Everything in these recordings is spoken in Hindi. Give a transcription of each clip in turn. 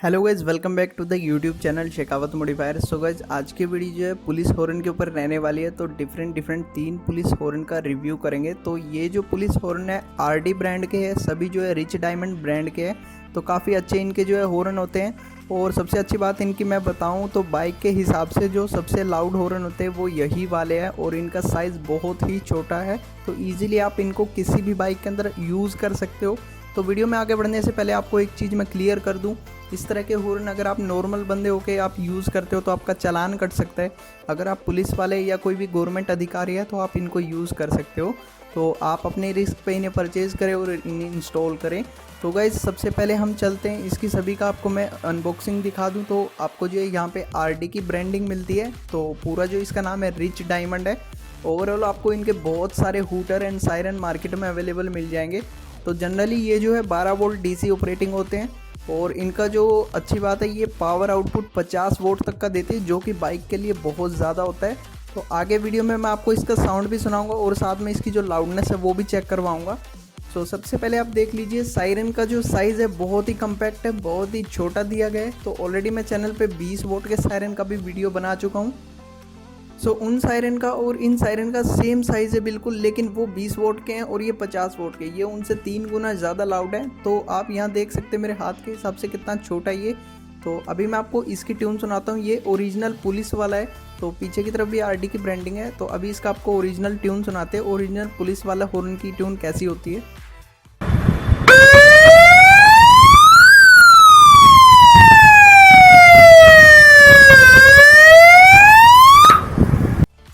Hello guys, welcome back to the YouTube channel Shekhawat modifier. So guys, आज की वीडियो जो है पुलिस हॉर्न के ऊपर रहने वाली है। तो डिफरेंट तीन पुलिस हॉर्न का रिव्यू करेंगे। तो ये जो पुलिस हॉर्न है आरडी ब्रांड के हैं, सभी जो है रिच डायमंड ब्रांड के हैं। तो काफ़ी अच्छे इनके जो है हॉर्न होते हैं। और सबसे अच्छी बात इनकी मैं बताऊं तो बाइक के हिसाब से जो सबसे लाउड हॉर्न होते हैं वो यही वाले हैं। और इनका साइज़ बहुत ही छोटा है, तो ईजिली आप इनको किसी भी बाइक के अंदर यूज़ कर सकते हो। तो वीडियो में आगे बढ़ने से पहले आपको एक चीज़ मैं क्लियर कर दूं, इस तरह के हॉर्न अगर आप नॉर्मल बंदे होके आप यूज़ करते हो तो आपका चालान कट सकता है। अगर आप पुलिस वाले या कोई भी गवर्नमेंट अधिकारी है तो आप इनको यूज़ कर सकते हो। तो आप अपने रिस्क पे इन्हें परचेज़ करें और इन्हें इंस्टॉल करें। तो गाइस, सबसे पहले हम चलते हैं इसकी सभी का आपको मैं अनबॉक्सिंग दिखा दूं। तो आपको जो है यहाँ पे आरडी की ब्रांडिंग मिलती है। तो पूरा जो इसका नाम है रिच डायमंड है। ओवरऑल आपको इनके बहुत सारे हूटर एंड सायरन मार्केट में अवेलेबल मिल जाएंगे। तो जनरली ये जो है 12 वोल्ट डीसी ऑपरेटिंग होते हैं। और इनका जो अच्छी बात है, ये पावर आउटपुट 50 वोल्ट तक का देते हैं, जो कि बाइक के लिए बहुत ज़्यादा होता है। तो आगे वीडियो में मैं आपको इसका साउंड भी सुनाऊंगा और साथ में इसकी जो लाउडनेस है वो भी चेक करवाऊंगा। तो सबसे पहले आप देख लीजिए, सायरन का जो साइज़ है बहुत ही कम्पैक्ट है, बहुत ही छोटा दिया गया है। तो ऑलरेडी मैं चैनल पे 20 वोल्ट के सायरन का भी वीडियो बना चुका हूँ। सो उन सायरन का और इन सायरन का सेम साइज़ है बिल्कुल, लेकिन वो 20 वोल्ट के हैं और ये 50 वोल्ट के। ये उनसे 3 गुना ज़्यादा लाउड है। तो आप यहाँ देख सकते हैं मेरे हाथ के हिसाब से कितना छोटा ये। तो अभी मैं आपको इसकी ट्यून सुनाता हूँ। ये ओरिजिनल पुलिस वाला है। तो पीछे की तरफ भी आरडी की ब्रांडिंग है। तो अभी इसका आपको ओरिजिनल ट्यून सुनाते हैं, ओरिजिनल पुलिस वाला हॉर्न की ट्यून कैसी होती है।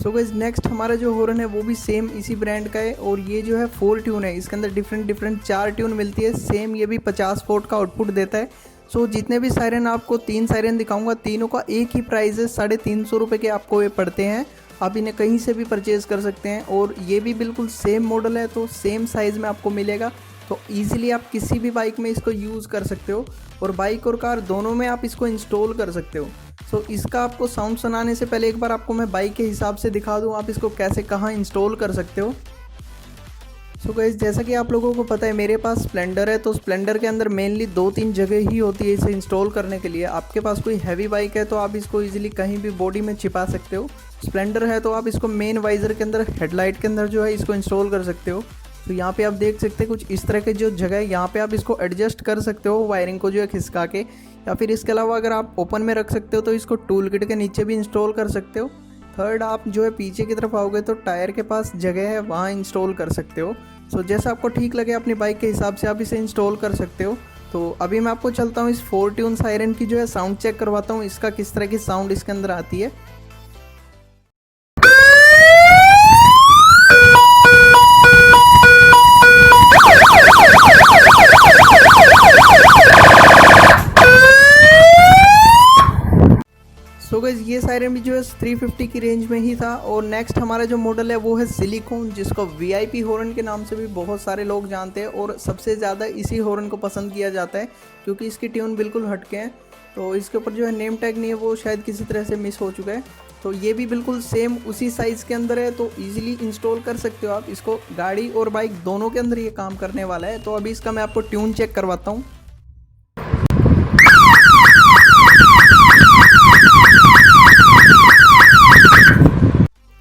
सो गाइस, नेक्स्ट हमारा जो हॉर्न है वो भी सेम इसी ब्रांड का है। और ये जो है 4 ट्यून है, इसके अंदर डिफरेंट 4 ट्यून मिलती है। सेम ये भी 50 वोल्ट का आउटपुट देता है। सो जितने भी सायरन आपको 3 सायरन दिखाऊंगा, तीनों का एक ही प्राइस है, 350 रुपये के आपको ये पड़ते हैं। आप इन्हें कहीं से भी परचेज़ कर सकते हैं। और ये भी बिल्कुल सेम मॉडल है, तो सेम साइज़ में आपको मिलेगा। तो ईजिली आप किसी भी बाइक में इसको यूज़ कर सकते हो। और बाइक और कार दोनों में आप इसको इंस्टॉल कर सकते हो। सो इसका आपको साउंड सुनाने से पहले एक बार आपको मैं बाइक के हिसाब से दिखा दूँ आप इसको कैसे कहाँ इंस्टॉल कर सकते हो। सो गाइस, जैसा कि आप लोगों को पता है मेरे पास स्प्लेंडर है। तो स्प्लेंडर के अंदर मेनली 2-3 जगह ही होती है इसे इंस्टॉल करने के लिए। आपके पास कोई हैवी बाइक है तो आप इसको इजीली कहीं भी बॉडी में छिपा सकते हो। स्प्लेंडर है तो आप इसको मेन वाइज़र के अंदर, हेडलाइट के अंदर जो है इसको इंस्टॉल कर सकते हो। तो यहाँ पे आप देख सकते हैं कुछ इस तरह के जो जगह है, यहाँ पे आप इसको एडजस्ट कर सकते हो वायरिंग को जो है खिसका के। या फिर इसके अलावा अगर आप ओपन में रख सकते हो तो इसको टूल किट के नीचे भी इंस्टॉल कर सकते हो। थर्ड, आप जो है पीछे की तरफ आओगे तो टायर के पास जगह है, वहाँ इंस्टॉल कर सकते हो। सो जैसा आपको ठीक लगे अपनी बाइक के हिसाब से आप इसे इंस्टॉल कर सकते हो। तो अभी मैं आपको चलता हूँ इस 4 ट्यून सायरन की जो है साउंड चेक करवाता हूँ, इसका किस तरह की साउंड इसके अंदर आती है। सो गाइस, ये सायरन भी जो है 350 की रेंज में ही था। और नेक्स्ट हमारा जो मॉडल है वो है सिलिकॉन, जिसको वीआईपी हॉर्न के नाम से भी बहुत सारे लोग जानते हैं। और सबसे ज़्यादा इसी हॉर्न को पसंद किया जाता है क्योंकि इसकी ट्यून बिल्कुल हटके हैं। तो इसके ऊपर जो है नेम टैग नहीं है, वो शायद किसी तरह से मिस हो चुका है। तो ये भी बिल्कुल सेम उसी साइज़ के अंदर है, तो ईजिली इंस्टॉल कर सकते हो आप इसको। गाड़ी और बाइक दोनों के अंदर ये काम करने वाला है। तो अभी इसका मैं आपको ट्यून चेक करवाता हूँ।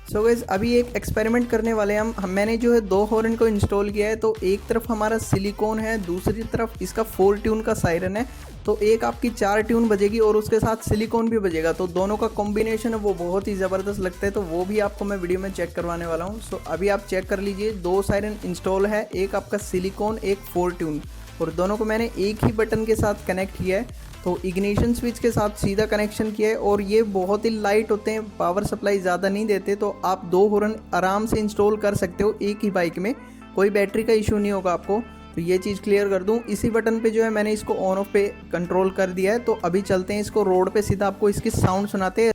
सो गाइस, अभी एक एक्सपेरिमेंट करने वाले हैं हम। मैंने जो है 2 हॉर्न को इंस्टॉल किया है। तो एक तरफ हमारा सिलिकॉन है, दूसरी तरफ इसका 4 ट्यून का सायरन है। तो एक आपकी 4 ट्यून बजेगी और उसके साथ सिलिकॉन भी बजेगा। तो दोनों का कॉम्बिनेशन है वो बहुत ही ज़बरदस्त लगता है। तो वो भी आपको मैं वीडियो में चेक करवाने वाला हूँ। सो अभी आप चेक कर लीजिए, 2 सायरन इंस्टॉल है, एक आपका सिलिकॉन, एक 4 ट्यून। और दोनों को मैंने एक ही बटन के साथ कनेक्ट किया है। तो इग्निशन स्विच के साथ सीधा कनेक्शन किया है। और ये बहुत ही लाइट होते हैं, पावर सप्लाई ज़्यादा नहीं देते। तो आप 2 हॉर्न आराम से इंस्टॉल कर सकते हो एक ही बाइक में, कोई बैटरी का इशू नहीं होगा आपको। तो ये चीज़ क्लियर कर दूं, इसी बटन पे जो है मैंने इसको ऑन ऑफ पे कंट्रोल कर दिया है। तो अभी चलते हैं इसको रोड पे, सीधा आपको इसकी साउंड सुनाते हैं।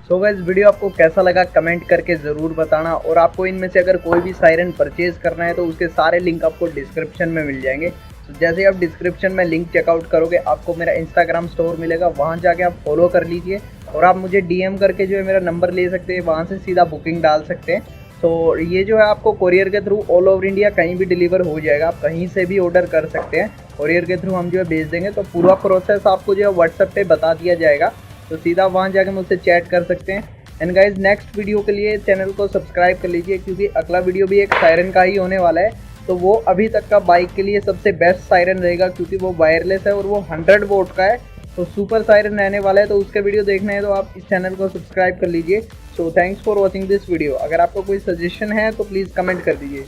सो गाइस वीडियो आपको कैसा लगा कमेंट करके ज़रूर बताना, और आपको इनमें से अगर कोई भी सायरन परचेज़ करना है तो उसके सारे लिंक आपको डिस्क्रिप्शन में मिल जाएंगे। तो जैसे आप डिस्क्रिप्शन में लिंक चेकआउट करोगे आपको मेरा इंस्टाग्राम स्टोर मिलेगा, वहाँ जाके आप फॉलो कर लीजिए और आप मुझे डीएम करके जो है मेरा नंबर ले सकते हैं, वहाँ से सीधा बुकिंग डाल सकते हैं। तो ये जो है आपको कोरियर के थ्रू ऑल ओवर इंडिया कहीं भी डिलीवर हो जाएगा, आप कहीं से भी ऑर्डर कर सकते हैं, कोरियर के थ्रू हम जो है भेज देंगे। तो पूरा प्रोसेस आपको जो है व्हाट्सएप पे बता दिया जाएगा, तो सीधा वहाँ जाके मुझसे चैट कर सकते हैं। एंड गाइज नेक्स्ट वीडियो के लिए चैनल को सब्सक्राइब कर लीजिए, क्योंकि अगला वीडियो भी एक सायरन का ही होने वाला है। तो वो अभी तक का बाइक के लिए सबसे बेस्ट सायरन रहेगा, क्योंकि वो वायरलेस है और वो 100 वोट का है, तो सुपर सायरन रहने वाला है। तो उसके वीडियो देखने हैं तो आप इस चैनल को सब्सक्राइब कर लीजिए। So thanks for watching this video. अगर आपको कोई सजेशन है तो प्लीज़ कमेंट कर दीजिए।